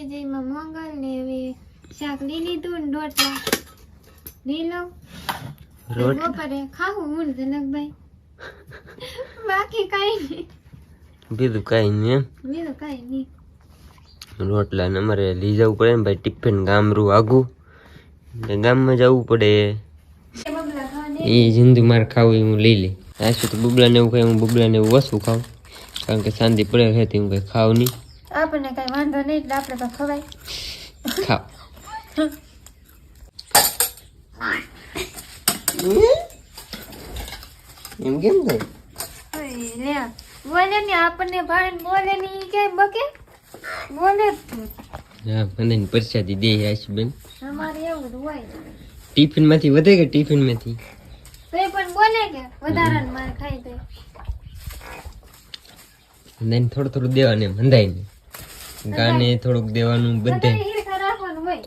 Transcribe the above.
જયમાં મંગલ ને હવે શાક લઈ લીધું ને રોટલા લઈ લઉં બપોરે ખાવું હું જનકભાઈ બાકી કઈ નહીં બીજું કઈ નહીં બીજું કઈ નહીં રોટલા ને અમારે લઈ જવું પડે ને ભાઈ ટિફિન ગામરું આગું ને ગામમાં જવું પડે એ જિંદગી મારે ખાવું એ હું લઈ લે આશું તો બબલા ને એવું ખાય હું બબલા ને એવું ઓછું ખાઉં કારણ કે શાંતિ પડે છે હું કઈ ખાવ નહીં આપણને કઈ વાંધો નહીં એટલે આપણે તો ખવાય ખાવ એમ કેમ થાય લે બોલે ને આપણને ભાઈ બોલે ને ઈ કે બકે બોલે હા મને પરસાદી દે આશી બેન અમારે એવું જ હોય ટિફિન માંથી વધે કે ટિફિન માંથી તો પણ બોલે કે વધારાનું માર ખાઈ દે then થોડું થોડું દેવાનું એમ હંધાઈને ગાને થોડુંક દેવાનું બધે હિરખા રાખવાનું હોય